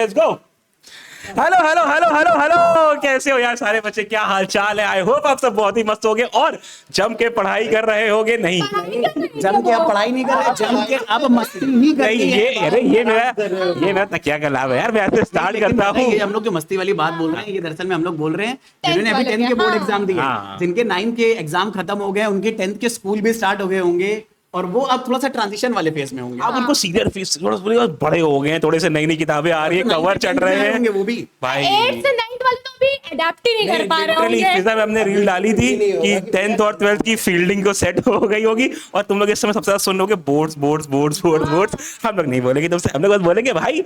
Let's go. Hello hello hello hello hello, कैसे हो यार सारे बच्चे, क्या हाल चाल है? आई होप आप सब बहुत ही मस्त होगे और जम के पढ़ाई कर रहे होगे। नहीं जम के आप पढ़ाई नहीं कर रहे, जम के आप मस्ती नहीं कर नहीं, रहे ये अरे ये मेरा तकिया का लाभ है यार, मैं ऐसे स्टार्ट करता हूँ। ये हम लोग जो मस्ती वाली बात बोल रहे हैं, ये दरअसल में हम लोग बोल रहे हैं जिन्होंने अभी 10th के बोर्ड एग्जाम दिए, जिनके 9th के एग्जाम खत्म हो गए, उनके 10th के स्कूल भी स्टार्ट हो गए होंगे और वो अब थोड़ा सा ट्रांजिशन वाले फेज में होंगे। अब उनको सीनियर फीस थोड़ा बड़े हो गए हैं, थोड़े से नई नई किताबें आ रही है, कवर चढ़ रहे हैं वो भी भाई। 8th से 9th वाले तो अभी अडेप्ट ही नहीं कर पा रहे लिटरली होंगे। फिजा में हमने रील डाली थी कि 10th और 12th की फील्डिंग को सेट हो गई होगी और तुम लोग इस समय सबसे ज्यादा सुन रहे होगे boards boards boards boards boards. हम लोग नहीं बोलेंगे तुमसे, हम लोग बस बोलेंगे भाई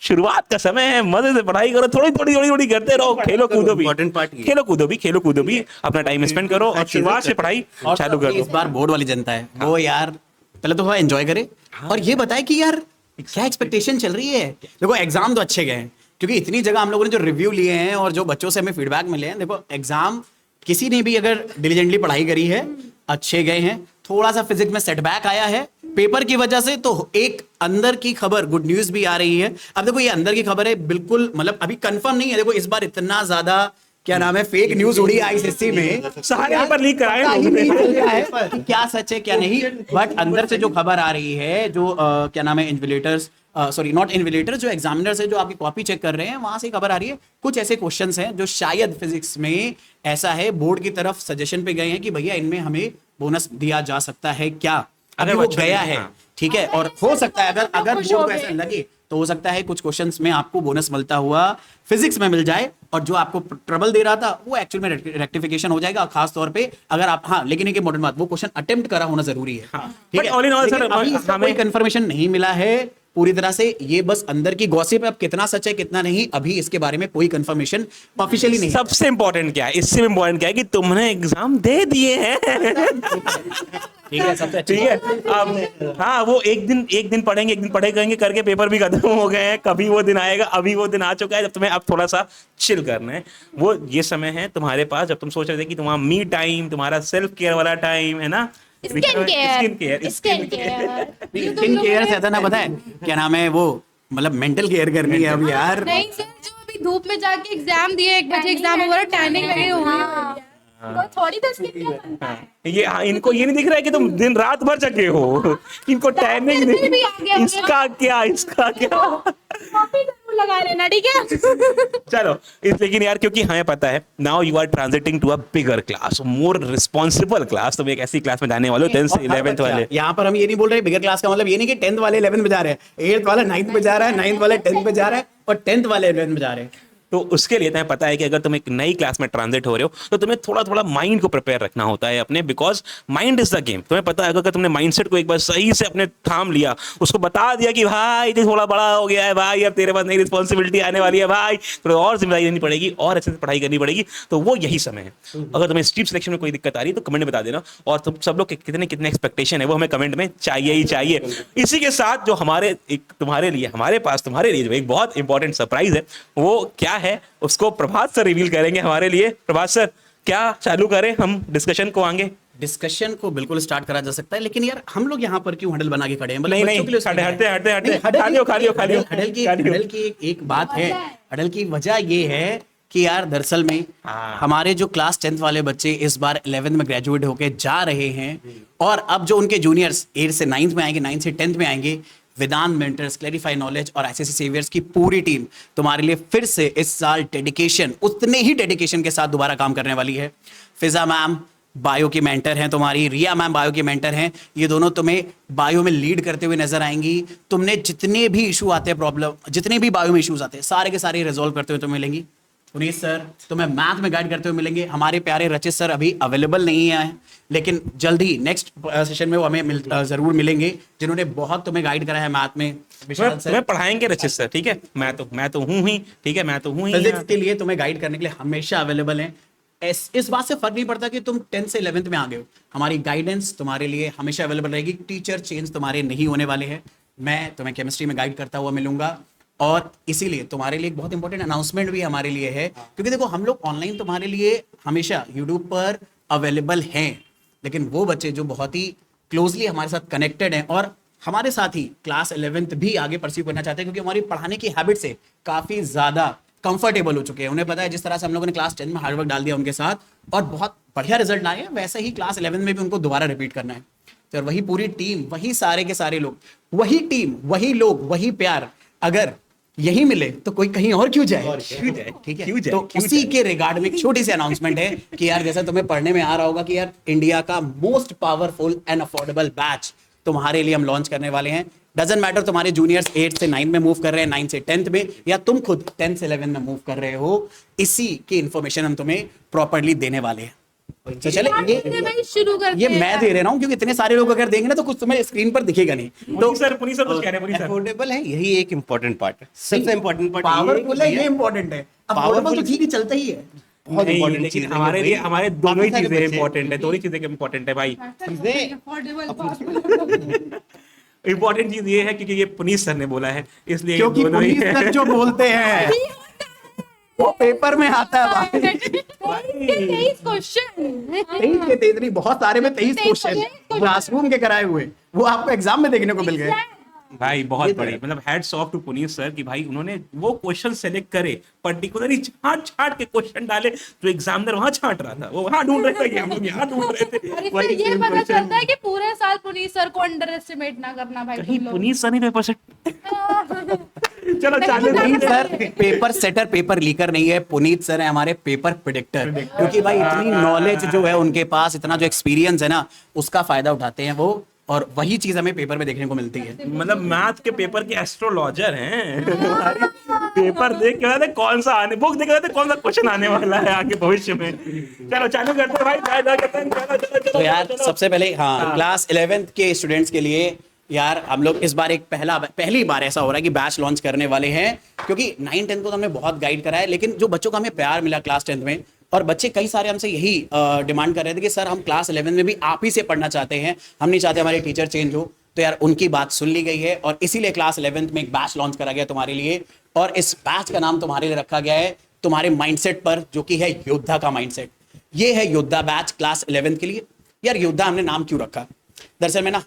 शुरुआत का समय है, मजे से पढ़ाई करो, थोड़ी थोड़ी थोड़ी थोड़ी करते रहो, खेलो कूदो भी, खेलो कूदो भी, अपना टाइम स्पेंड करो और शुरुआत से पढ़ाई चालू कर इस दो। बार बोर्ड वाली जनता है वो यार पहले तो थोड़ा एंजॉय करे और ये बताए कि यार क्या एक्सपेक्टेशन चल रही है। देखो एग्जाम तो अच्छे गए हैं क्योंकि इतनी जगह हम लोगों ने जो रिव्यू लिए हैं और जो बच्चों से हमें फीडबैक मिले हैं, देखो एग्जाम किसी ने भी अगर डिलीजेंटली पढ़ाई करी है अच्छे गए हैं। थोड़ा सा फिजिक्स में सेटबैक आया है पेपर की वजह से, तो एक अंदर की खबर गुड न्यूज भी आ रही है। अब देखो ये अंदर की खबर है, बिल्कुल मतलब अभी कंफर्म नहीं है। देखो इस बार इतना ज्यादा क्या नाम है फेक न्यूज उड़ी आईसीएसई में, सारे पेपर लीक कराए पता ही लोगों नहीं ने। चल रहा है कि क्या सच है क्या नहीं। बट अंदर से जो खबर आ रही है, जो क्या नाम है इन्विजिलेटर्स, सॉरी नॉट इन्विजिलेटर, जो एग्जामिनर्स है जो आपकी कॉपी चेक कर रहे हैं, वहां से खबर आ रही है कुछ ऐसे क्वेश्चंस हैं जो शायद फिजिक्स में ऐसा है बोर्ड की तरफ सजेशन पे गए हैं कि भैया इनमें हमें बोनस दिया जा सकता है क्या। अगर वो गया है ठीक है, और हो सकता है अगर अगर बोर्ड को ऐसा लगे तो हो सकता है कुछ क्वेश्चंस में आपको बोनस मिलता हुआ फिजिक्स में मिल जाए और जो आपको ट्रबल दे रहा था वो एक्चुअल में रेक्टिफिकेशन हो जाएगा, खास तौर पे अगर आप, हाँ लेकिन एक इंपॉर्टेंट बात, वो क्वेश्चन अटेम्प्ट करा होना जरूरी है। ठीक है, ऑल इन ऑल सर अभी इसका कोई कंफर्मेशन नहीं मिला है पूरी तरह से, ये बस अंदर की गॉसिप है। अब कितना सच है कितना नहीं अभी इसके बारे में कोई कंफर्मेशन ऑफिशियली नहीं। सबसे इंपॉर्टेंट क्या है, इससे इंपॉर्टेंट क्या है कि तुमने एग्जाम दे दिए हैं। ठीक है सबसे ठीक है, अब हाँ वो एक दिन पढ़ेंगे, एक दिन पढ़े करेंगे करके पेपर भी खत्म हो गए हैं। कभी वो दिन आएगा, अभी वो दिन आ चुका है जब तुम्हें अब थोड़ा सा चिल करना है। वो ये समय है तुम्हारे पास जब तुम सोच रहे थे कि तुम्हारा मी टाइम, तुम्हारा सेल्फ केयर वाला टाइम है ना, skin care care skin care से ज्यादा ना पता है क्या नाम है, वो मतलब मेंटल केयर करनी है अब यार। नहीं सर, जो अभी धूप में जाके एग्जाम दिए, 1 बजे एग्जाम हुआ, टैनिंग लगी हुई है, तो थोड़ी तो स्किन केयर बनता है। ये इनको ये नहीं दिख रहा है कि तुम दिन रात भर जगे हो, इनको टैनिंग फिर भी आ गया मुझे। इसका क्या कॉपी जरूर लगा लेना, ठीक है। चलो लेकिन यार क्योंकि हमें पता है now you are transiting to a bigger class, more responsible class. तुम एक ऐसी क्लास में जाने वाले हो 10th से 11th वाले। यहाँ पर हम ये नहीं बोल रहे बिगर क्लास का मतलब ये नहीं कि 10th वाले 11th में जा रहे हैं, 8th वाला 9th में जा रहा है, 9th वाले 10th में जा रहा है और 10th वाले 11th में जा रहे हैं। तो उसके लिए तुम्हें पता है कि अगर तुम एक नई क्लास में ट्रांजिट हो रहे हो तो तुम्हें थोड़ा थोड़ा माइंड को प्रिपेयर रखना होता है अपने, because mind is the game. तुम्हें पता है अगर तुमने माइंडसेट को एक बार सही से अपने थाम लिया, उसको बता दिया कि भाई तू थोड़ा बड़ा हो गया है भाई, अब तेरे पास नई रिस्पॉन्सिबिलिटी आने वाली है भाई, थोड़ा और जिम्मेदारी लेनी पड़ेगी और अच्छे से पढ़ाई करनी पड़ेगी, तो वो यही समय है। अगर तुम्हें स्ट्रीम सिलेक्शन में कोई दिक्कत आ रही है तो कमेंट में बता देना, और तुम सब लोग कितने कितने एक्सपेक्टेशन है वो हमें कमेंट में चाहिए ही चाहिए। इसी के साथ जो हमारे एक तुम्हारे लिए हमारे पास तुम्हारे लिए जो एक बहुत इंपॉर्टेंट सरप्राइज है वो क्या है उसको प्रभात सर रिवील करेंगे हमारे लिए। प्रभात सर क्या चालू करें हम डिस्कशन को आगे? डिस्कशन को बिल्कुल स्टार्ट करा जा सकता है, लेकिन यार हम लोग यहाँ पर क्यों हडल बना के खड़े हैं? नहीं नहीं, हडल की एक बात है। हडल की वजह ये है कि यार दरअसल में हमारे जो क्लास 10th वाले बच्चे इस बार 11th में ग्रेजुएट होके जा रहे हैं और अब जो उनके जूनियर्स 8th से 9th में आएंगे, 9th से 10th में आएंगे, वेदांत मेंटर्स, क्लैरिफाई नॉलेज और एसएससी सेवियर्स की पूरी टीम तुम्हारे लिए फिर से इस साल डेडिकेशन, उतने ही डेडिकेशन के साथ दोबारा काम करने वाली है। फिजा मैम बायो की मेंटर हैं तुम्हारी, रिया मैम बायो की मेंटर हैं, ये दोनों तुम्हें बायो में लीड करते हुए नजर आएंगी। तुमने जितने भी इशू आते हैं, प्रॉब्लम जितने भी बायो में इशूज आते हैं, सारे के सारे रिजॉल्व करते हुए तुम्हें मिलेंगी। पुनीत सर तुम्हें मैथ में गाइड करते हुए मिलेंगे। हमारे प्यारे रचित सर अभी अवेलेबल नहीं है लेकिन जल्द ही नेक्स्ट सेशन में वो हमें जरूर मिलेंगे, जिन्होंने बहुत तुम्हें गाइड करा है मैथ में। विशाल सर तुम्हें पढ़ाएंगे रचित सर, ठीक है, मैं तो हूँ ही, ठीक है, मैं तो हूँ ही। फिजिक्स के लिए तुम्हें गाइड करने के लिए हमेशा अवेलेबल हैं। इस बात से फर्क नहीं पड़ता कि तुम 10th से 11th में आ गए हो, हमारी गाइडेंस तुम्हारे लिए हमेशा अवेलेबल रहेगी। टीचर चेंज तुम्हारे नहीं होने वाले हैं। मैं तुम्हें केमिस्ट्री में गाइड करता हुआ मिलूंगा और इसीलिए तुम्हारे लिए एक बहुत इंपॉर्टेंट अनाउंसमेंट भी हमारे लिए है, क्योंकि देखो हम लोग ऑनलाइन तुम्हारे लिए हमेशा यूट्यूब पर अवेलेबल हैं, लेकिन वो बच्चे जो बहुत ही क्लोजली हमारे साथ कनेक्टेड हैं और हमारे साथ ही क्लास 11th भी आगे परस्यू करना चाहते हैं, क्योंकि हमारी पढ़ाने की हैबिट से काफी ज्यादा कंफर्टेबल हो चुके हैं। उन्हें पता है जिस तरह से हम लोगों ने क्लास 10 में हार्डवर्क डाल दिया उनके साथ और बहुत बढ़िया रिजल्ट लाए हैं, वैसे ही क्लास 11 में भी उनको दोबारा रिपीट करना है। तो वही पूरी टीम, वही सारे के सारे लोग, वही टीम, वही लोग, वही प्यार अगर यही मिले तो कोई कहीं और क्यों जाए, ठीक है। तो उसी के रिगार्ड में एक छोटी सी अनाउंसमेंट है कि यार जैसे तुम्हें पढ़ने में आ रहा होगा कि यार इंडिया का most powerful and affordable batch तुम्हारे लिए हम लॉन्च करने वाले हैं। डजंट मैटर तुम्हारे जूनियर्स 8 से 9 में मूव कर रहे हैं, 9 से 10th में, या तुम खुद 10 से 11 में मूव कर रहे हो, इसी की इंफॉर्मेशन हम तुम्हें प्रॉपर्ली देने वाले हैं। तो चले शुरू करते ये मैं दे रहा हूँ क्योंकि इतने सारे लोग अगर देंगे ना तो कुछ तुम्हें स्क्रीन पर दिखेगा नहीं। तो पुनीत सर कुछ कह रहे हैं, पुनीत सर। अफोर्डेबल है, यही एक इम्पोर्टेंट पार्ट है, सबसे इम्पोर्टेंट पार्ट पावरफुल है, ये इंपॉर्टेंट है। अफोर्डेबल तो ठीक ही चलता ही है। बहुत नहीं, इम्पोर्टेंट लेकिन चीज हमारे लिए हमारे दोनों ही काफी सारे चीजें बच्चे- इंपॉर्टेंट है, दोनों चीजें इंपॉर्टेंट है भाई। हैं। इंपॉर्टेंट चीज ये है क्योंकि ये पुनीत सर ने बोला है, इसलिए क्योंकि दोनों ही पुनीत सर जो बोलते हैं वो पेपर में आता है भाई। 23 क्वेश्चन 23 के 23 नहीं, बहुत सारे में 23 क्वेश्चन क्लासरूम के कराए हुए, वो आपको एग्जाम में देखने को मिल गए। भाई बहुत बड़ी, मतलब hats off to Puneet sir कि भाई उन्होंने वो क्वेश्चन सेलेक्ट करे, पर्टिकुलरली छांट छांट के क्वेश्चन डाले जो एग्जामिनर वहां छांट रहा था, वो वहां ढूंढ रहे थे कि हम लोग यहाँ ढूंढ रहे थे। और इससे वही ये same पता question। चलता है कि पूरे साल पुनीत सर को अंडर एस्टिमेट ना करना भाई कहीं तुम लोग। पुनीत सर नहीं 5%। चलो चालू Puneet sir paper setter, paper liquor नहीं है, पुनीत सर है हमारे पेपर प्रिडिक्टर। क्योंकि भाई इतनी नॉलेज जो है उनके पास, इतना जो एक्सपीरियंस है ना, उसका फायदा उठाते हैं वो, और वही चीज हमें पेपर में देखने को मिलती है। मतलब मैथ के पेपर के एस्ट्रोलॉजर हैं। पेपर देख के बताते कौन सा आने, बुक देख के बताते कौन सा क्वेश्चन आने वाला है आगे भविष्य में। चलो चालू करते हैं भाई, क्या करते हैं, तो यार सबसे पहले हाँ, क्लास 11th के स्टूडेंट्स के लिए यार हम लोग इस बार एक पहली बार ऐसा हो रहा है कि बैच लॉन्च करने वाले हैं, क्योंकि 9-10 को तो हमने बहुत गाइड करा है, लेकिन जो बच्चों का हमें प्यार मिला क्लास 10th में, और बच्चे कई सारे हमसे यही डिमांड कर रहे थे कि सर हम क्लास 11 में भी आप ही से पढ़ना चाहते हैं, हम नहीं चाहते हमारे टीचर चेंज हो। तो यार उनकी बात सुन ली गई है और इसीलिए क्लास 11th में एक बैच लॉन्च करा गया तुम्हारे लिए, और इस बैच का नाम तुम्हारे लिए रखा गया है तुम्हारे माइंडसेट पर, जो कि है योद्धा का माइंडसेट। ये है योद्धा बैच क्लास 11th के लिए। यार योद्धा हमने नाम क्यों रखा? दरअसल में ना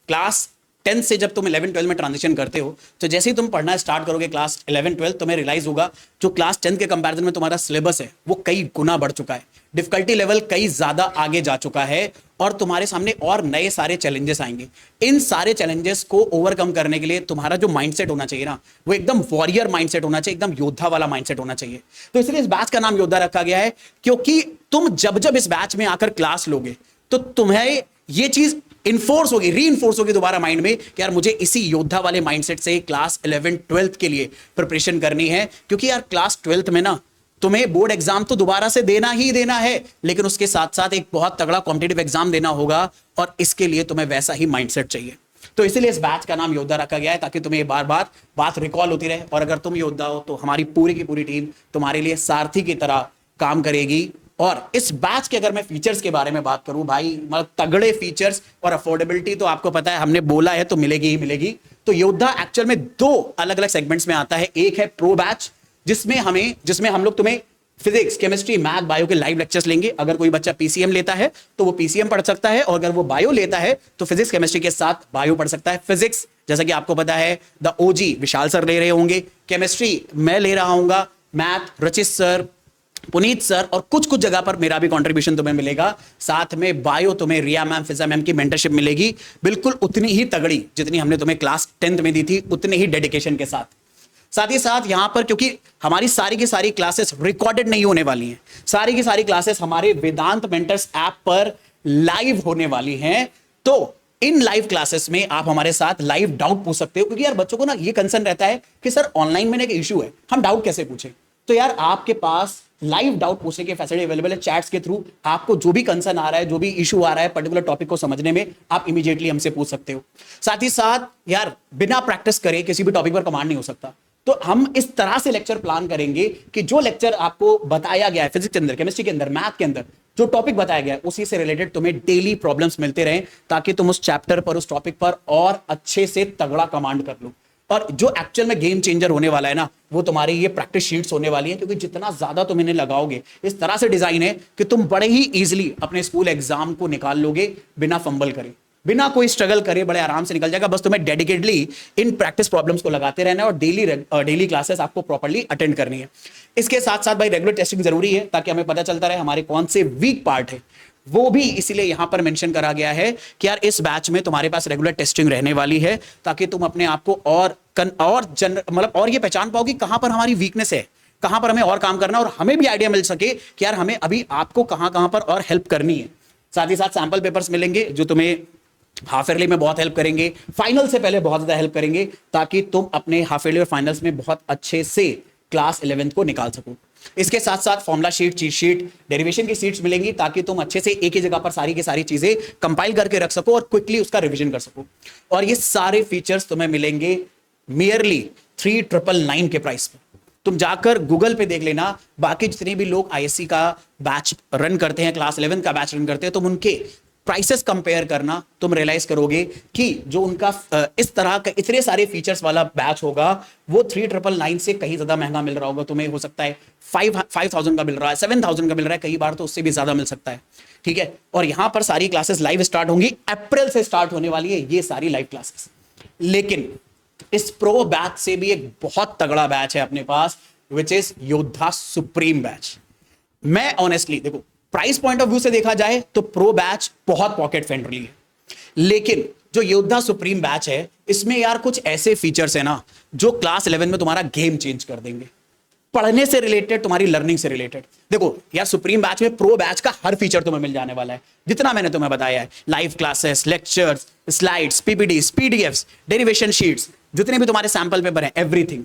क्लास 10 से जब तुम 11-12 में ट्रांजिशन करते हो, तो जैसे ही तुम पढ़ना स्टार्ट करोगे क्लास 11-12, तुम्हें रियलाइज होगा जो क्लास 10 के कंपैरिजन में तुम्हारा सिलेबस है वो कई गुना बढ़ चुका है, डिफिकल्टी लेवल कई ज्यादा आगे जा चुका है, और तुम्हारे सामने और नए सारे चैलेंजेस आएंगे। इन सारे चैलेंजेस को ओवरकम करने के लिए तुम्हारा जो माइंडसेट होना चाहिए ना, वो एकदम वॉरियर माइंडसेट होना चाहिए, एकदम योद्धा वाला माइंडसेट होना चाहिए। तो इसलिए इस बैच का नाम योद्धा रखा गया है, क्योंकि तुम जब जब इस बैच में आकर क्लास लोगे तो तुम्हें ये चीज इन्फोर्स होगी, री इन्फोर्स होगी दोबारा माइंड में कि यार मुझे इसी योद्धा वाले माइंडसेट से क्लास 11-12 के लिए प्रिपरेशन करनी है। क्योंकि यार क्लास 12th में ना तुम्हें बोर्ड एग्जाम तो दोबारा से देना ही देना है, लेकिन उसके साथ साथ एक बहुत तगड़ा कॉम्पिटिटिव एग्जाम देना होगा, और इसके लिए तुम्हें वैसा ही माइंडसेट चाहिए। तो इसीलिए इस बैच का नाम योद्धा रखा गया है, ताकि तुम्हें बार बार बात रिकॉल होती रहे, और अगर तुम योद्धा हो तो हमारी पूरी की पूरी टीम तुम्हारे लिए सारथी की तरह काम करेगी। और इस बैच के अगर मैं फीचर्स के बारे में बात करूं भाई, मतलब तगड़े फीचर्स और अफोर्डेबिलिटी तो आपको पता है, हमने बोला है तो मिलेगी ही मिलेगी। तो योद्धा एक्चुअल में 2 अलग अलग सेगमेंट्स में आता है। एक है प्रो बैच, जिसमें हम लोग तुम्हें फिजिक्स, केमिस्ट्री, मैथ, बायो के लाइव लेक्चर्स लेंगे। अगर कोई बच्चा पीसीएम लेता है तो वो पीसीएम पढ़ सकता है, और अगर वो बायो लेता है तो फिजिक्स केमिस्ट्री के साथ बायो पढ़ सकता है। फिजिक्स जैसा कि आपको पता है द ओजी विशाल सर ले रहे होंगे, केमिस्ट्री मैं ले रहा हूंगा, मैथ रचित सर, पुनीत सर, और कुछ कुछ जगह पर मेरा भी कंट्रीब्यूशन तुम्हें मिलेगा। साथ में बायो तुम्हें रिया मैम, फिजा मैम की मेंटरशिप मिलेगी, बिल्कुल उतनी ही तगड़ी जितनी हमने तुम्हें क्लास 10th में दी थी, उतने ही डेडिकेशन के साथ। साथ ही साथ यहां पर क्योंकि हमारी सारी की सारी क्लासेस रिकॉर्डेड नहीं होने वाली हैं, सारी की सारी क्लासेस हमारे वेदांत मेंटर्स ऐप पर लाइव होने वाली हैं। तो इन लाइव क्लासेस में आप हमारे साथ लाइव डाउट पूछ सकते हो, क्योंकि यार बच्चों को ना ये कंसर्न रहता है कि सर ऑनलाइन में एक इशू है, हम डाउट कैसे पूछें। तो यार आपके पास लाइव डाउट पूछने की फैसिलिटी अवेलेबल है चैट्स के थ्रू। आपको जो भी कंसर्न आ रहा है, जो भी इशू आ रहा है पर्टिकुलर टॉपिक को समझने में, आप इमीडिएटली हमसे पूछ सकते हो। साथ ही साथ यार बिना प्रैक्टिस करे किसी भी टॉपिक पर कमांड नहीं हो सकता। तो हम इस तरह से लेक्चर प्लान करेंगे कि जो लेक्चर आपको बताया गया है फिजिक्स के अंदर, केमिस्ट्री के अंदर, मैथ के अंदर, जो टॉपिक बताया गया है उसी से रिलेटेड तुम्हें डेली प्रॉब्लम्स मिलते रहें, ताकि तुम उस चैप्टर पर, उस टॉपिक पर और अच्छे से तगड़ा कमांड कर लो। और जो एक्चुअल में गेम चेंजर होने वाला है ना, वो तुम्हारी ये प्रैक्टिस शीट्स होने वाली है, क्योंकि जितना ज्यादा तुम इन्हें लगाओगे, इस तरह से डिजाइन है कि तुम बड़े ही इजीली अपने स्कूल एग्जाम को निकाल लोगे बिना फंबल करे, बिना कोई स्ट्रगल करे बड़े आराम से निकल जाएगा। बस तुम्हें डेडिकेटली इन प्रैक्टिस प्रॉब्लम्स को लगाते रहना है और डेली क्लासेस आपको प्रॉपर्ली अटेंड करनी है। इसके साथ साथ भाई रेगुलर टेस्टिंग जरूरी है ताकि हमें पता चलता रहे हमारे कौन से वीक पार्ट है, वो भी इसीलिए यहां पर मेंशन करा गया है कि यार इस बैच में तुम्हारे पास रेगुलर टेस्टिंग रहने वाली है ताकि तुम अपने आप को और ये पहचान पाओ कि कहां पर हमारी वीकनेस है, कहां पर हमें और काम करना, और हमें भी आइडिया मिल सके कि यार हमें अभी आपको कहां पर और हेल्प करनी है। साथ ही साथ सैंपल पेपर्स मिलेंगे जो तुम्हें हाफ ईयरली में बहुत हेल्प करेंगे, फाइनल से पहले बहुत ज्यादा हेल्प करेंगे ताकि तुम अपने हाफ ईयरली और फाइनल्स में बहुत अच्छे से क्लास 11th को निकाल सको। इसके साथ साथ formula sheet, cheat sheet, derivation की सीट्स मिलेंगी ताकि तुम अच्छे से एक ही जगह पर सारी की सारी चीजें कंपाइल करके रख सको और क्विकली उसका रिवीजन कर सको। और ये सारे फीचर्स तुम्हें मिलेंगे मियरली 3999 के प्राइस पे। तुम जाकर गूगल पे देख लेना, बाकी जितने भी लोग आईएससी का बैच रन करते हैं, क्लास 11 का बैच रन करते हैं, तुम उनके प्राइसेस कंपेयर करना, तुम रियलाइज करोगे कि जो उनका इस तरह का इतने सारे फीचर्स वाला बैच होगा वो 3999 से कहीं ज्यादा महंगा मिल रहा होगा। तुम्हें हो सकता है 5000 का मिल रहा है, 7000 का मिल रहा है, कई बार तो उससे भी ज्यादा मिल सकता है। ठीक है, और यहां पर सारी क्लासेस लाइव स्टार्ट होंगी, अप्रैल से स्टार्ट होने वाली है ये सारी लाइव क्लासेस। लेकिन इस प्रो बैच से भी एक बहुत तगड़ा बैच है अपने पास, विच इज योद्धा सुप्रीम बैच। मैं ऑनेस्टली देखो, प्राइस पॉइंट ऑफ व्यू से देखा जाए तो प्रो बैच बहुत पॉकेट फ्रेंडली है, लेकिन जो योद्धा सुप्रीम बैच है इसमें यार कुछ ऐसे फीचर्स है ना जो क्लास 11 में तुम्हारा गेम चेंज कर देंगे, पढ़ने से रिलेटेड, तुम्हारी लर्निंग से रिलेटेड। देखो यार, सुप्रीम बैच में प्रो बैच का हर फीचर तुम्हें मिल जाने वाला है, जितना मैंने तुम्हें बताया है, live classes, lectures, slides, PPTs, PDFs, derivation sheets, जितने भी तुम्हारे सैंपल पेपर हैं, एवरीथिंग।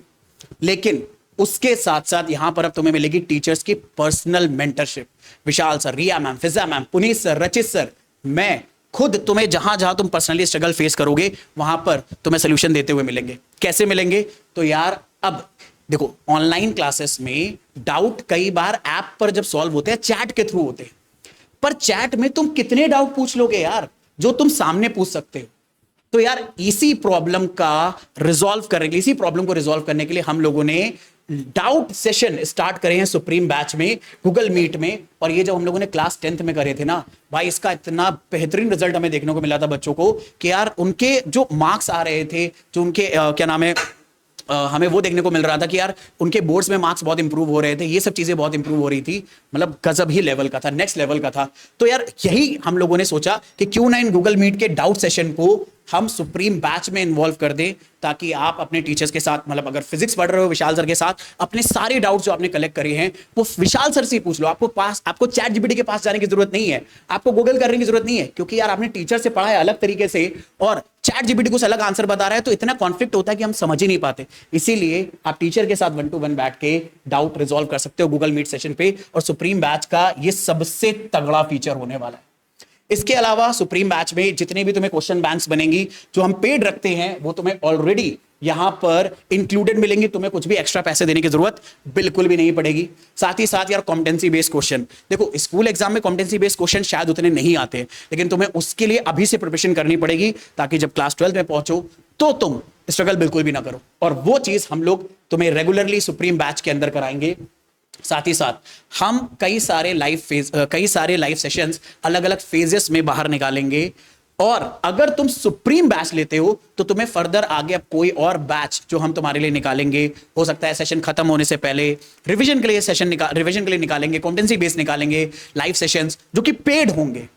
लेकिन उसके साथ साथ यहां पर अब तुम्हें मिलेगी टीचर्स की पर्सनल मेंटरशिप। विशाल सर, रिया मैम, फिजा मैम, पुनीत सर, रचित सर, मैं खुद तुम्हें जहां जहां तुम पर्सनली स्ट्रगल फेस करोगे वहां पर तुम्हें सोल्यूशन देते हुए मिलेंगे। कैसे मिलेंगे? तो यार अब देखो, ऑनलाइन क्लासेस में डाउट कई बार ऐप पर जब सॉल्व होते हैं चैट के थ्रू होते हैं, पर चैट में तुम कितने डाउट पूछ लोगे यार जो तुम सामने पूछ सकते हो। तो यार इसी प्रॉब्लम को रिजॉल्व करने के लिए हम लोगों ने डाउट सेशन स्टार्ट करे हैं सुप्रीम बैच में, गूगल मीट में। और ये जब हम लोगों ने क्लास 10th में करे थे ना भाई, इसका इतना बेहतरीन रिजल्ट हमें देखने को मिला था बच्चों को कि यार उनके जो मार्क्स आ रहे थे, जो उनके क्या नाम है, हमें वो देखने को मिल रहा था कि यार उनके बोर्ड्स में मार्क्स बहुत इंप्रूव हो रहे थे, ये सब चीजें बहुत इंप्रूव हो रही थी, मतलब गजब ही लेवल का था, नेक्स्ट लेवल का था। तो यार यही हम लोगों ने सोचा कि क्यों ना इन गूगल मीट के डाउट सेशन को हम सुप्रीम बैच में इन्वॉल्व कर दें, ताकि आप अपने टीचर्स के साथ, मतलब अगर फिजिक्स पढ़ रहे हो विशाल सर के साथ, अपने सारे डाउट्स जो आपने कलेक्ट करे हैं वो विशाल सर से ही पूछ लो। आपको चैट जीपीटी के पास जाने की जरूरत नहीं है, आपको गूगल करने की जरूरत नहीं है, क्योंकि यार आपने टीचर से पढ़ा है अलग तरीके से और चैट जीपीटी कुछ अलग आंसर बता रहा है, तो इतना कॉन्फ्लिक्ट होता है कि हम समझ ही नहीं पाते। इसीलिए आप टीचर के साथ 1-to-1 बैठ के डाउट रिजॉल्व कर सकते हो गूगल मीट सेशन पे, और सुप्रीम बैच का ये सबसे तगड़ा फीचर होने वाला है। इसके अलावा सुप्रीम बैच में जितने भी तुम्हें क्वेश्चन बैंक्स बनेंगी जो हम पेड रखते हैं वो तुम्हें ऑलरेडी यहां पर इंक्लूडेड मिलेंगी, तुम्हें कुछ भी एक्स्ट्रा पैसे देने की जरूरत बिल्कुल भी नहीं पड़ेगी। साथ ही साथ यार कॉम्पिटेंसी बेस्ड क्वेश्चन, देखो स्कूल एग्जाम में कॉम्पिटेंसी बेस्ड क्वेश्चन शायद उतने नहीं आते, लेकिन तुम्हें उसके लिए अभी से प्रिपरेशन करनी पड़ेगी ताकि जब क्लास 12 में पहुंचो तो तुम स्ट्रगल बिल्कुल भी ना करो। और वो चीज हम लोग तुम्हें रेगुलरली सुप्रीम बैच के अंदर कराएंगे। साथ ही साथ हम कई सारे लाइव सेशंस अलग अलग फेजेस में बाहर निकालेंगे, और अगर तुम सुप्रीम बैच लेते हो तो तुम्हें फर्दर आगे अब कोई और बैच जो हम तुम्हारे लिए निकालेंगे, हो सकता है सेशन खत्म होने से पहले रिवीजन के लिए निकालेंगे, कॉम्पिटेंसी बेस्ड निकालेंगे लाइव सेशंस जो कि पेड होंगे।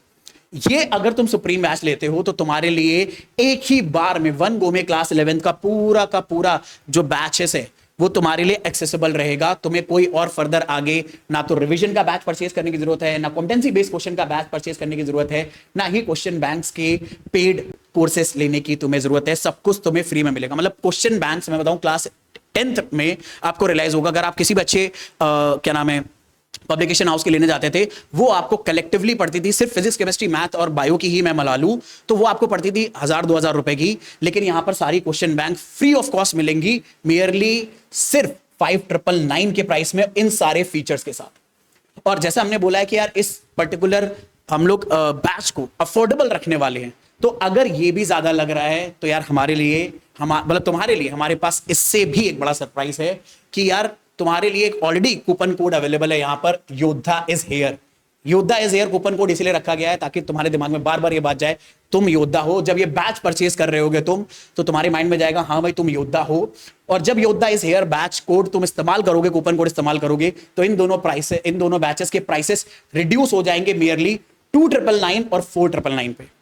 ये अगर तुम सुप्रीम बैच लेते हो तो तुम्हारे लिए एक ही बार में 1 गो में क्लास 11 का पूरा जो बैचेस है वो तुम्हारे लिए एक्सेसिबल रहेगा। तुम्हें कोई और फर्दर आगे ना तो रिवीजन का बैच परचेज करने की जरूरत है, ना कॉम्पिटेंसी बेस्ड क्वेश्चन का बैच परचेज करने की जरूरत है, ना ही क्वेश्चन बैंक्स के पेड कोर्सेस लेने की तुम्हें जरूरत है। सब कुछ तुम्हें फ्री में मिलेगा। मतलब क्वेश्चन बैंक्स मैं बताऊं क्लास 10th में आपको रियलाइज होगा, अगर आप किसी भी अच्छे क्या नाम है पब्लिकेशन हाउस के लेने जाते थे, वो आपको कलेक्टिवली पड़ती थी, सिर्फ फिजिक्स, केमिस्ट्री, मैथ और बायो की ही मैं मला लूं तो वो आपको पड़ती थी 1000-2000 रुपए की। लेकिन यहां पर सारी question bank free of cost मिलेंगी, मियरली सिर्फ 5999 के प्राइस में, इन सारे फीचर्स के साथ। और जैसा हमने बोला है कि यार इस पर्टिकुलर हम लोग बैच को अफोर्डेबल रखने वाले हैं, तो अगर ये भी ज्यादा लग रहा है तो यार हमारे लिए, मतलब तुम्हारे लिए हमारे पास इससे भी एक बड़ा सरप्राइज है कि यार तुम्हारे लिए एक ऑलरेडी कूपन कोड अवेलेबल है यहां पर, योद्धा इज हेयर। योद्धा इज एयर कूपन कोड इसलिए रखा गया है ताकि तुम्हारे दिमाग में बार बार ये बात जाए तुम योद्धा हो। जब ये बैच परचेज कर रहे होगे तुम, तो तुम्हारे माइंड में जाएगा हाँ भाई तुम योद्धा हो। और जब योद्धा इज हेयर बैच कोड तुम इस्तेमाल करोगे, कूपन कोड इस्तेमाल करोगे, तो इन दोनों बैचेस के प्राइसेस रिड्यूस हो जाएंगे मियरली 2999 और 4999 पे।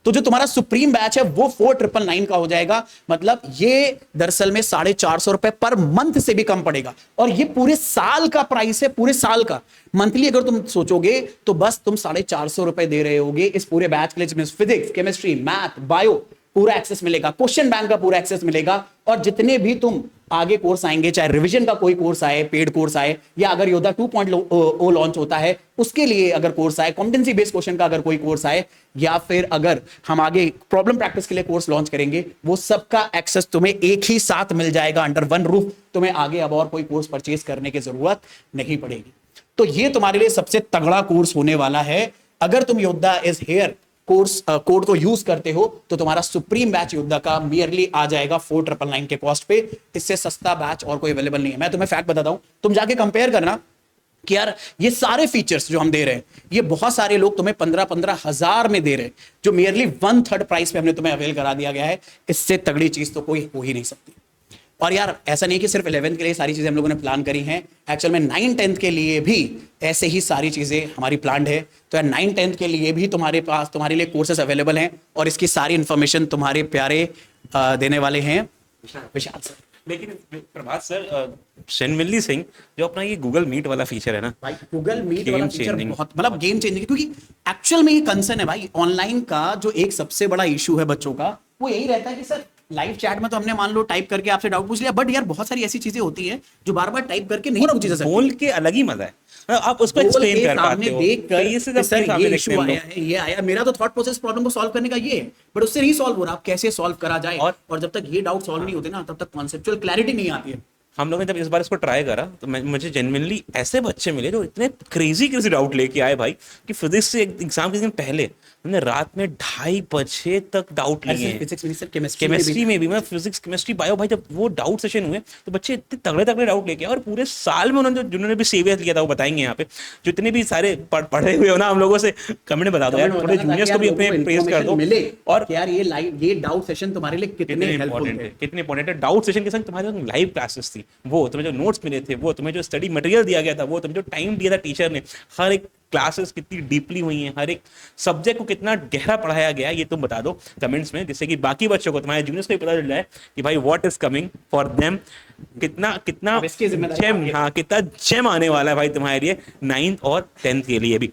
तो जो तुम्हारा सुप्रीम बैच है वो 4999 का हो जाएगा। मतलब ये दरअसल में 450 रुपए पर मंथ से भी कम पड़ेगा, और ये पूरे साल का प्राइस है, पूरे साल का। मंथली अगर तुम सोचोगे तो बस तुम 450 रुपए दे रहे होगे इस पूरे बैच के लिए, जिसमें फिजिक्स, केमिस्ट्री, मैथ, बायो पूरा एक्सेस मिलेगा, क्वेश्चन बैंक का पूरा एक्सेस मिलेगा, और जितने भी तुम आगे कोर्स आएंगे, चाहे रिवीजन का कोई कोर्स आए, पेड कोर्स आए, या अगर योद्धा 2.0 लॉन्च होता है उसके लिए अगर कोर्स आए, कॉम्पिटेंसी बेस्ड क्वेश्चन का अगर कोई कोर्स आए, या फिर अगर हम आगे प्रॉब्लम प्रैक्टिस के लिए कोर्स लॉन्च करेंगे, वो सबका एक्सेस तुम्हें एक ही साथ मिल जाएगा अंडर वन रूफ। तुम्हें आगे अब और कोई कोर्स परचेज करने की जरूरत नहीं पड़ेगी। तो ये तुम्हारे लिए सबसे तगड़ा कोर्स होने वाला है। अगर तुम योद्धा इज हेयर कोर्स कोड को यूज करते हो तो तुम्हारा सुप्रीम बैच योद्धा का मियरली आ जाएगा 4999 के कॉस्ट पे। इससे सस्ता बैच और कोई अवेलेबल नहीं है। मैं तुम्हें फैक्ट बताता हूं, तुम जाके कंपेयर करना कि यार ये सारे फीचर्स जो हम दे रहे हैं, ये बहुत सारे लोग तुम्हें 15-15 हजार में दे रहे हैं, जो मियरली 1/3 प्राइस पे हमने तुम्हें अवेल करा दिया गया है। इससे तगड़ी चीज तो कोई हो ही नहीं सकती। और यार ऐसा नहीं कि सिर्फ 11th के लिए सारी चीजें हम लोगों ने प्लान करी हैं, एक्चुअल में 9-10th के लिए भी ऐसे ही सारी चीजें हमारी प्लान है। तो यार 9-10th के लिए भी तुम्हारे पास, तुम्हारे लिए कोर्सेज अवेलेबल हैं, और इसकी सारी इंफॉर्मेशन तुम्हारे प्यारे देने वाले हैं विशाल सर। लेकिन प्रभात सर, जेन्युइनली सिंह, जो अपना ये गूगल मीट वाला फीचर है ना भाई गूगल मीट Game वाला फीचर changing। बहुत मतलब गेम चेंजिंग, क्योंकि एक्चुअल में ये कंसर्न है भाई ऑनलाइन का। जो एक सबसे बड़ा इशू है बच्चों का, वो यही रहता है कि सर लाइव चैट में तो हमने मान लो टाइप करके आपसे डाउट पूछ लिया, बट यार बहुत सारी ऐसी चीजें होती हैं जो बार बार टाइप करके नहीं पूछी जा सकती। बोल के अलग ही मजा है, आप उसको एक्सप्लेन कर पाते हो। देख कर ये से जब सर सामने ये देखते इशू हैं हम आया है, ये आया, मेरा तो थॉट प्रोसेस प्रॉब्लम को सॉल्व करने का ये है, बट उससे नहीं सॉल्व हो रहा। आप कैसे सॉल्व करा जाए, और जब तक ये डाउट सॉल्व नहीं होते ना, तब तक कॉन्सेप्चुअल क्लैरिटी नहीं आती है। हम लोगों ने जब इस बार इसको ट्राई करा तो मुझे जेन्युइनली ऐसे बच्चे मिले जो इतने क्रेजी डाउट लेके आए भाई, कि फिजिक्स से एग्जाम के दिन पहले हमने रात में 2:30 बजे तक डाउट लिए हैं। फिजिक्स में, केमिस्ट्री में भी, मैं फिजिक्स, केमिस्ट्री, बायो, भाई जब वो डाउट सेशन हुए तो बच्चे इतने तगड़े तगड़े डाउट लेके आए। और पूरे साल में उन्होंने जिन्होंने भी सीरियस लिया था वो बताएंगे यहाँ पे, जितने भी सारे पढ़े हुए हो ना, हम लोगों से कमेंट बता दो यार, थोड़े जूनियर्स को भी अपने प्रेज कर दो। और यार ये डाउट सेशन तुम्हारे लिए कितने हेल्पफुल थे, कितने इंपॉर्टेंट है। डाउट सेशन के संग तुम्हारे लाइव क्लासेस थी, वो तुम्हें जो नोट्स मिले थे, वो तुम्हें जो स्टडी मटेरियल दिया गया था, वो तुम्हें जो टाइम दिया था टीचर ने, हर एक क्लासेस कितनी डीपली हुई हैं, हर एक सब्जेक्ट को कितना गहरा पढ़ाया गया है, ये तुम बता दो कमेंट्स में, जिससे कि बाकी बच्चों को, तुम्हारे जूनियर्स को पता चल जाए कि भाई what is coming for them, कितना जेम, हाँ कितना जेम आने वाला है भाई तुम्हारे लिए 9th और 10th के लिए भी।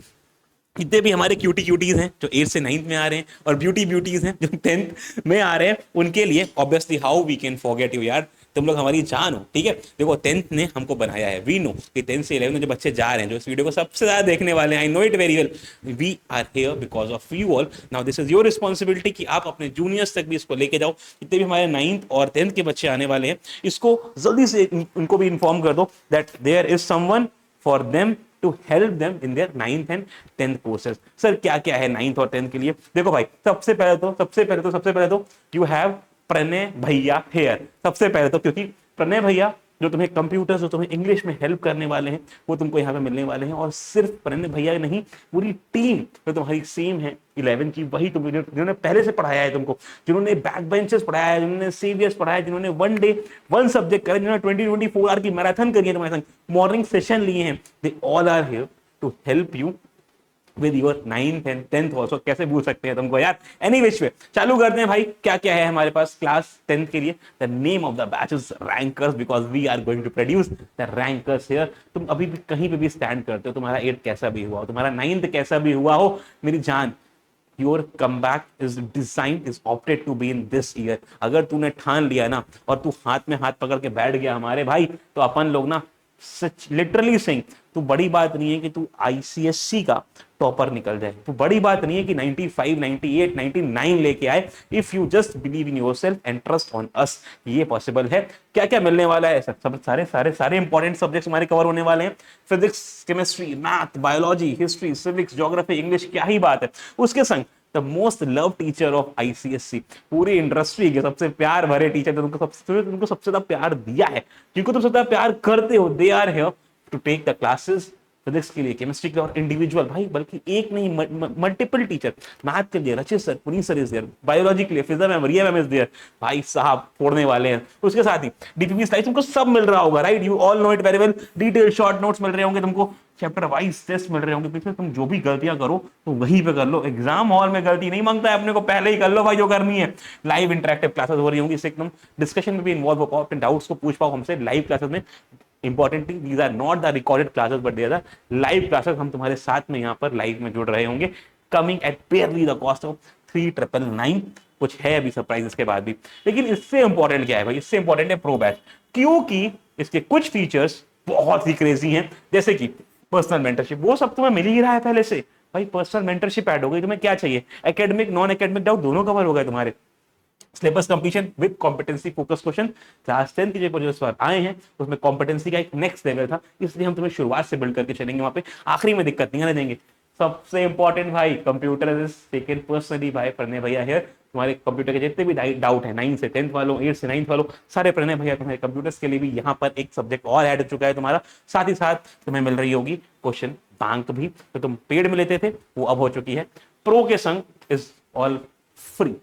जितने भी हमारे क्यूटीज हैं जो 8th से 9th में आ रहे हैं, और ब्यूटीज हैं जो 10th में आ रहे हैं, उनके लिए obviously how we can forget you यार, तुम लोग हमारी जान हो, ठीक है। देखो 10th ने हमको बनाया है, वी नो कि 10th से 11th में जो बच्चे जा रहे हैं, जो इस वीडियो को सबसे ज्यादा देखने वाले हैं, I know it very well, we are here because of you all. Now this is your responsibility कि आप अपने जूनियर्स तक भी इसको लेके जाओ। जितने भी हमारे 9th और 10th के बच्चे आने वाले हैं, इसको जल्दी से उनको भी इन्फॉर्म कर दो that there is someone for them to help them in their 9th and 10th courses। Sir क्या क्या है 9th और 10th के लिए? देखो भाई, सबसे पहले तो you have प्रणय भैया हेयर। सबसे पहले तो, क्योंकि प्रणय भैया जो तुम्हें कंप्यूटर, जो तुम्हें इंग्लिश में हेल्प करने वाले हैं, वो तुमको यहाँ पे मिलने वाले हैं। और सिर्फ प्रणय भैया नहीं, पूरी टीम जो तुम्हारी सेम है 11 की, वही तुम जिन्होंने पहले से पढ़ाया है तुमको, जिन्होंने बैक बेंचेस पढ़ाया है, जिन्होंने सीरियस पढ़ाया, जिन्होंने 1 day 1 सब्जेक्ट करे, जिन्होंने 20-24 आवर की मैराथन करी है तुम्हारे संग, मॉर्निंग सेशन लिए हैं, they all are here to help you with your 9th and 10th also. कैसे भूल सकते हैं तुमको यार। एनी विच वे, चालू करते हैं भाई। क्या क्या है हमारे पास क्लास 10th के लिए? The name of the batch is rankers, because we are going to produce the rankers here. तुम अभी भी कहीं पे भी स्टैंड करते हो, तुम्हारा 8th कैसा भी हुआ हो, तुम्हारा 9th कैसा भी हुआ हो, मेरी जान, your comeback is designed, is opted to be in this year. अगर तूने ठान लिया ना, और तू हाथ में हाथ पकड़ के बैठ गया हमारे भाई, तो अपन लोग ना सच लिटरली सिंह, तो बड़ी बात नहीं है कि तू आईसीएससी का टॉपर निकल जाए, तो बड़ी बात नहीं है कि 95, 98, 99 लेके आए। If you just believe in yourself and trust on us, ये पॉसिबल है। क्या क्या मिलने वाला है? सब सारे इंपॉर्टेंट सब्जेक्ट्स हमारे कवर होने वाले हैं। Physics, chemistry, math, biology, history, civics, geography, English, क्या ही बात है। उसके संग the most love teacher of ICSC, पूरी इंडस्ट्री के सबसे प्यार भरे टीचर, तुमको सबसे ज्यादा प्यार दिया है, जिनको तुम सबसे ज्यादा प्यार करते हो, they are here to take the classes physics के लिए, केमिस्ट्री के लिए और इंडिविजुअल भाई, बल्कि एक नहीं मल्टीपल टीचर, मैथ के लिए Rachit sir, Puneet sir is there, biology के लिए Fiza ma'am, Riya ma'am is there, भाई साहब फोड़ने वाले हैं। उसके साथ ही डीपीपी स्लाइड्स तुमको सब मिल रहा होगा, right, you all know it very well, detail short notes मिल रहे होंगे तुमको, चैप्टर वाइज टेस्ट मिल रहे होंगे, पीछे तुम जो भी गलतियां करो तो वहीं पे कर लो, एग्जाम हॉल में गलती नहीं मांगता है अपने को, पहले ही कर लो भाई जो करनी है। लाइव इंटरेक्टिव क्लासेस हो रही होंगी, इससे एकदम डिस्कशन में भी इन्वॉल्व हो पाओ, अपने डाउट्स को पूछ पाओ हमसे लाइव क्लासेस में। Importantly these are not the recorded classes but they are live classes, हम तुम्हारे साथ में यहाँ पर लाइव में जुड़ रहे होंगे, coming at barely the cost of 3999। कुछ है अभी सरप्राइजेस के बाद भी, लेकिन इससे इंपॉर्टेंट क्या है भाई, इससे इंपॉर्टेंट है प्रो बैच, क्योंकि इसके कुछ फीचर्स बहुत ही क्रेजी हैं, जैसे कि पर्सनल मेंटरशिप, वो सब तुम्हें मिल ही रहा है पहले से भाई, पर्सनल मेंटरशिप ऐड हो गई, तुम्हें क्या चाहिए, एकेडमिक नॉन एकेडमिक डाउट दोनों कवर हो गए तुम्हारे, syllabus completion with competency focus question, class 10 के जो सवाल आए हैं उसमें कॉम्पिटेंसी का एक नेक्स्ट लेवल था, इसलिए हम तुम्हें शुरुआत से बिल्ड करके चलेंगे, वहां पे आखिरी में दिक्कत नहीं आने देंगे। सबसे इंपॉर्टेंट भाई, कंप्यूटर इज टेकन पर्सनली भाई प्रणय भैया हियर, तुम्हारे कंप्यूटर के जितने भी डाउट है 9 से 10th वालों, 8 से 9th वालों, सारे प्रणय भैया तुम्हारे कंप्यूटर्स के लिए भी यहाँ पर एक सब्जेक्ट और ऐड हो चुका है तुम्हारा, साथ ही साथ तुम्हें मिल रही होगी क्वेश्चन बैंक भी, तो तुम पेड में लेते थे वो अब हो चुकी है प्रो के संग, इज ऑल फ्री,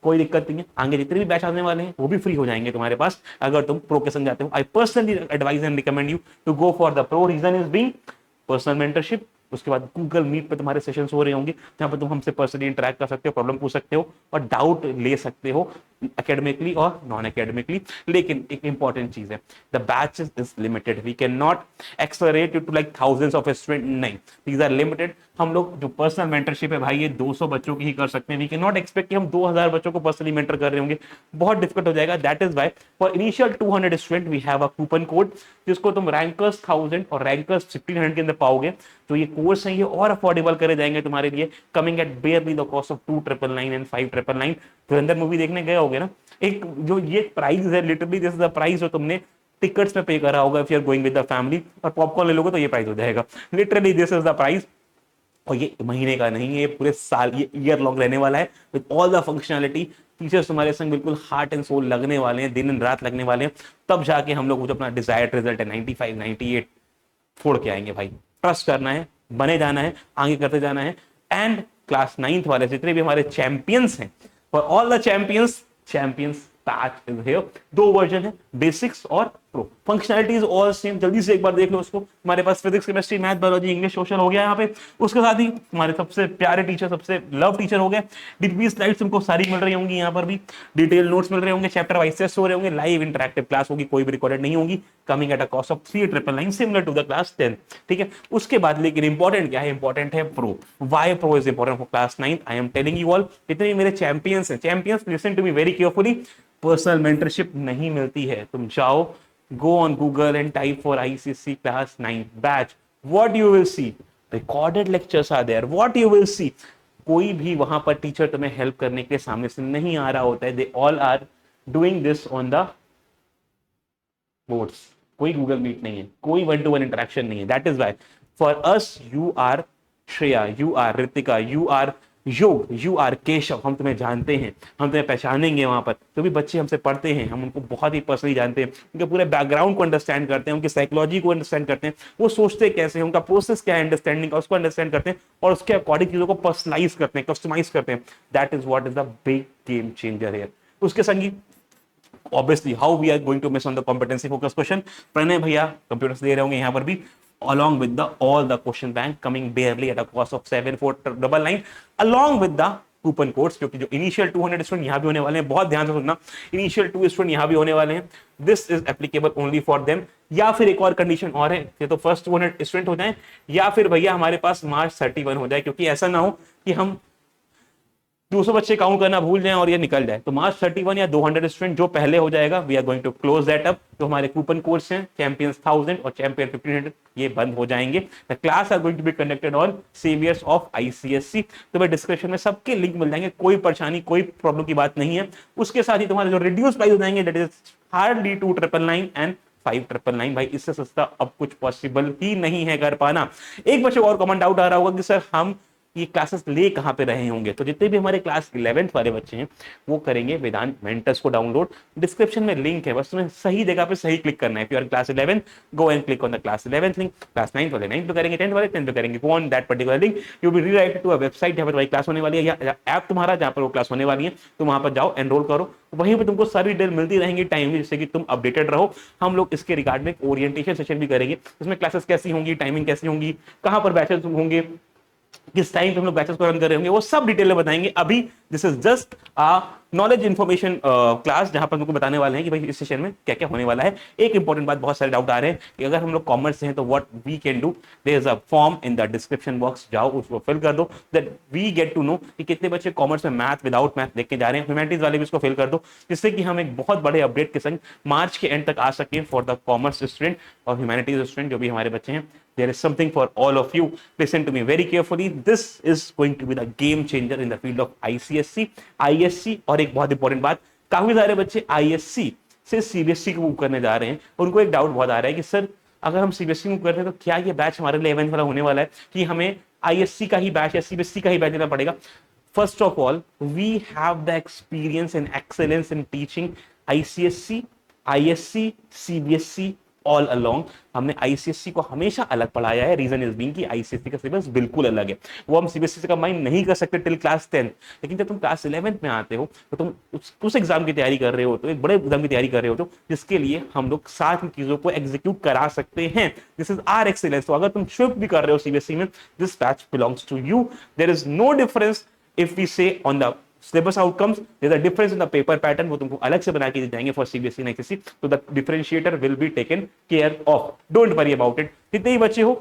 कोई दिक्कत नहीं है, आगे जितने भी बैच आने वाले हैं वो भी फ्री हो जाएंगे तुम्हारे पास अगर तुम प्रो के संग जाते हो। I personally advise and recommend you to go for the pro, reason is being personal mentorship, उसके बाद गूगल मीट पे तुम्हारे सेशंस हो रहे होंगे जहां पर तुम हमसे पर्सनली इंटरेक्ट कर सकते हो, प्रॉब्लम पूछ सकते हो और डाउट ले सकते हो एकेडमिकली और नॉन एकेडमिकली। लेकिन एक इंपॉर्टेंट चीज है, the batch is limited, we can not accelerate to like thousands of student, नहीं, दीज आर लिमिटेड। हम लोग जो पर्सनल मेंटरशिप है भाई ये 200 बच्चों की ही कर सकते हैं, वी कैन नॉट एक्सपेक्ट कि हम 2000 बच्चों को पर्सनली मेंटर कर रहे होंगे, बहुत डिफिकल्ट हो जाएगा। That is why for initial 200 student we have a coupon code, जिसको तुम रैंकर्स 1000 और रैंकर्स 1500 के अंदर पाओगे, तो ये कोर्स है ये और अफोर्डेबल करे जाएंगे तुम्हारे लिए, coming at barely the cost of 2999 and 5999। Dhurandhar movie देखने गए होगे ना, एक जो ये प्राइस है literally this is the price जो तुमने टिकट्स में पे करा होगा if you are going with the family, और पॉपकॉर्न ले लोगे तो ये प्राइस हो जाएगा, literally this is the price. और ये महीने का नहीं है, ये पूरे साल, ये ईयर लॉन्ग रहने वाला है with all the functionality. Teachers तुम्हारे संग बिल्कुल हार्ट एंड सोल लगने वाले हैं, दिन एंड रात लगने वाले हैं, तब जाके हम लोग जो अपना डिजायर्ड रिजल्ट है 95 98 फोड़ के आएंगे भाई। ट्रस्ट करना है, बने जाना है, आगे करते जाना है। एंड क्लास 9th वाले जितने भी हमारे चैंपियंस हैं, for all the champions batch is here, 2 version है, बेसिक्स और pro, functionality is all same. जल्दी से एक बार देख लो उसको, हमारे पास physics chemistry math biology English social हो गया यहाँ पे, उसके साथ ही हमारे सबसे प्यारे टीचर, सबसे लव टीचर हो गए, डीपीपी स्लाइड्स तुमको सारी मिल रही होंगी, यहाँ पर भी डिटेल नोट्स मिल रहे होंगे, चैप्टर वाइज टेस्ट हो रहे होंगे, लाइव इंटरेक्टिव क्लास होगी, कोई भी रिकॉर्डेड नहीं होगी, coming at a cost of 3999 similar to the class 10, ठीक है। उसके बाद लेकिन इंपॉर्टेंट क्या है, इंपॉर्टेंट है pro. Why pro is important for class 9th? I am telling you all, जितने भी मेरे चैंपियंस हैं, champions listen to me very carefully, personal mentorship नहीं मिलती है, तुम जाओ, go on Google and type for ICC class 9 batch, what you will see, recorded lectures are there, what you will see, कोई भी वहां पर टीचर तुम्हें हेल्प करने के लिए सामने से नहीं आ रहा होता है, they all are doing this on the boards, कोई Google Meet नहीं है, कोई 1-to-1 interaction नहीं है। That is why for us you are Shreya, you are Ritika, you are योग, यू आर केशव, हम तुम्हें जानते हैं, हम तुम्हें पहचानेंगे वहां पर, जो भी बच्चे हमसे पढ़ते हैं हम उनको बहुत ही पर्सनली जानते हैं, उनके पूरे बैकग्राउंड को अंडरस्टैंड करते हैं, उनकी साइकोलॉजी को अंडरस्टैंड करते हैं, वो सोचते कैसे हैं, उनका प्रोसेस क्या है अंडरस्टैंडिंग का, उसको अंडरस्टैंड करते हैं और उसके अकॉर्डिंग चीजों को पर्सनलाइज करते हैं, कस्टमाइज करते हैं। That is what is the big game changer here. उसके संगी obviously how we are going to miss on the competency focus question, Pranay भैया कंप्यूटर्स दे रहे होंगे यहाँ पर भी, along with the all the question bank coming barely at a cost of 7499 along with the coupon codes, क्योंकि जो initial 200 student यहाँ भी होने वाले हैं, बहुत ध्यान से सुनना, इनिशियल 2 स्टूडेंट यहाँ भी होने वाले हैं, this is applicable only for them. या फिर एक और कंडीशन और है, ये तो फर्स्ट 200 स्टूडेंट हो जाए, या फिर भैया हमारे पास मार्च 31 हो जाए, क्योंकि ऐसा ना हो कि हम 200 बच्चे काउंट करना भूल जाएं और ये निकल जाए, तो मार्च 31 या 200 स्टूडेंट जो पहले हो जाएगा, we are going to close that up. तो हमारे कूपन कोर्स हैं चैंपियंस 1000 और चैंपियन 1500, ये बंद हो जाएंगे। The class are going to be conducted on saviours of ICSC, तो मैं डिस्क्रिप्शन में सबके लिंक मिल जाएंगे, कोई परेशानी कोई प्रॉब्लम की बात नहीं है। उसके साथ ही तुम्हारे जो रिड्यूस प्राइस हो जाएंगे, दैट इज हार्डली 2999 एंड 5999। भाई इससे सस्ता अब कुछ पॉसिबल ही नहीं है कर पाना। एक बच्चे और कॉमन डाउट आ रहा होगा कि सर हम ये क्लासेस ले कहाँ पे रहे होंगे, तो जितने भी हमारे क्लास 11th वाले बच्चे हैं वो करेंगे वेदांत मेंटर्स को डाउनलोड। डिस्क्रिप्शन में लिंक है, बस तुम्हें सही जगह पे सही क्लिक करना है। If you are class 11 go and click on the class 11th link, class 9th वाले 9th पे करेंगे, 10th वाले 10th पे करेंगे, go on that particular link, you will redirect to a website जहाँ पर तुम्हारी क्लास होने वाली है या ऐप तुम्हारा जहाँ पर वो क्लास होने वाली है, तो वहां पर जाओ, एनरोल करो, वहीं पे तुमको सारी डिटेल मिलती रहेंगी टाइमली, जिससे कि तुम अपडेटेड रहो। हम लोग इसके रिगार्ड में ओरिएंटेशन सेशन भी करेंगे, इसमें क्लासेस कैसी होंगी, टाइमिंग कैसी होंगी, कहां पर बैचेस होंगे, किस टाइम पे हम लोग बैचेस को रन कर रहे होंगे, वो सब डिटेल में बताएंगे। अभी this is just a knowledge information class, जहां पर तुमको बताने वाले हैं कि भाई इस सेशन में क्या क्या होने वाला है। एक इंपॉर्टेंट बात, बहुत सारे डाउट आ रहे हैं कि अगर हम लोग कॉमर्स से हैं तो what we can do, there is a form in the description box, जाओ उसको फिल कर दो, that we get to know कि कितने बच्चे कॉमर्स में मैथ विदाउट मैथ देख के जा रहे हैं। ह्यूमैनिटीज वाले भी इसको फिल कर दो, जिससे कि हम एक बहुत बड़े अपडेट के संग मार्च के एंड तक आ सके फॉर द कॉमर्स स्टूडेंट और ह्यूमैनिटीज स्टूडेंट जो भी हमारे बच्चे हैं। There is something for all of you. Listen to me very carefully. This is going to be the game changer in the field of ICSC, ISC। और एक बहुत important बात, काफी सारे बच्चे ISC से CBSE को मूव करने जा रहे हैं। उनको एक डाउट बहुत आ रहा है कि सर अगर हम CBSE मूव कर रहे हैं तो क्या ये बैच हमारे लिए 11th वाला होने वाला है कि हमें ISC का ही बैच या CBSE का ही बैच लेना पड़ेगा। First of all, we have the experience and excellence in teaching ICSC, ISC, CBSE all along. हमने आईसीएससी को हमेशा अलग पढ़ाया है, रीजन इज बीइंग कि आईसीएससी का सिलेबस बिल्कुल अलग है, वो हम सीबीएसई से कंबाइन नहीं कर सकते टिल क्लास 10। लेकिन जब तुम क्लास 11th में आते हो तो तुम उस एग्जाम की तैयारी कर रहे हो, तो एक बड़े एग्जाम की तैयारी कर रहे हो, तो जिसके लिए हम लोग साथ में चीजों को एग्जीक्यूट करा सकते हैं। This is our excellence. तो अगर तुम शिफ्ट भी कर रहे हो सीबीएसई में, this batch belongs to you. There is no difference if we say on the syllabus outcomes, there is a difference in the paper pattern, वो तुमको अलग से बना के दिए जाएंगे फॉर सीबीएसई एंड आईसीएससी, तो the differentiator will be taken care of, don't worry about it. जितने ही बच्चे हो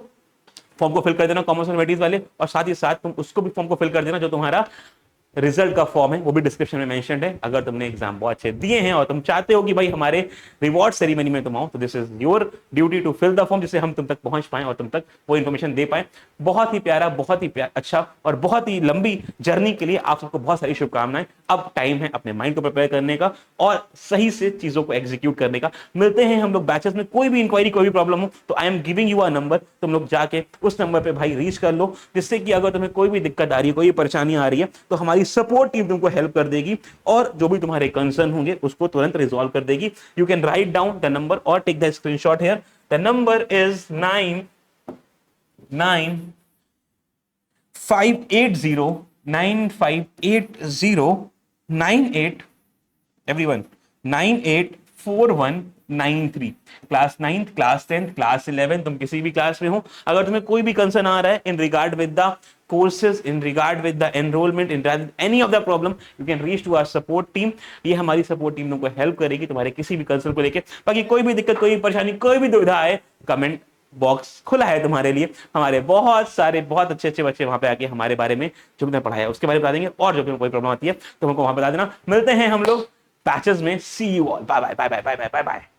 फॉर्म को फिल कर देना कॉमर्स और ह्यूमैनिटीज वाले, और साथ ही साथ तुम उसको भी फॉर्म को फिल कर देना जो तुम्हारा रिजल्ट का फॉर्म है, वो भी डिस्क्रिप्शन में मेंशन्ड है। अगर तुमने एग्जाम बहुत अच्छे दिए हैं और तुम चाहते हो कि भाई हमारे रिवॉर्ड सेरेमनी में तुम आओ, तो this is your duty to fill the form, जिससे हम तुम तक पहुंच पाए और तुम तक वो इन्फॉर्मेशन दे पाए। बहुत ही प्यारा, बहुत ही अच्छा और बहुत ही लंबी जर्नी के लिए आप सबको बहुत सारी शुभकामनाएं। अब टाइम है अपने माइंड को प्रिपेयर करने का और सही से चीजों को एग्जीक्यूट करने का। मिलते हैं हम लोग बैचेस में, कोई भी इंक्वायरी कोई भी प्रॉब्लम हो तो I am giving you a number, तुम लोग जाके उस नंबर पे भाई रीच कर लो, जिससे कि अगर तुम्हें कोई भी दिक्कत आ रही है, कोई परेशानी आ रही है, तो हमारी सपोर्ट टीम तुमको हेल्प कर देगी और जो भी तुम्हारे कंसर्न होंगे उसको तुरंत रिजॉल्व कर देगी। You can write down the number और take the screenshot here. The number is 9580 everyone 984193। Class 9th, class 10th, class 11 तुम किसी भी क्लास में हो, अगर तुम्हें कोई भी कंसर्न आ रहा है in regard with the courses, in regard with the enrollment, in regard with any of the problem, you can reach to our support team। ये हमारी सपोर्ट टीम तुमको हेल्प करेगी तुम्हारे किसी भी कंसर्न को लेके। बाकी कोई भी दिक्कत, कोई भी परेशानी, कोई भी दुविधा है, कमेंट बॉक्स खुला है तुम्हारे लिए। हमारे बहुत सारे बहुत अच्छे बच्चे वहां पे आके हमारे बारे में जो हमने पढ़ाया उसके बारे में बता देंगे, और जो कोई प्रॉब्लम आती है तो हमको वहां बता देना। मिलते हैं हम लोग बैचेस में। See you all, bye bye bye bye bye bye bye.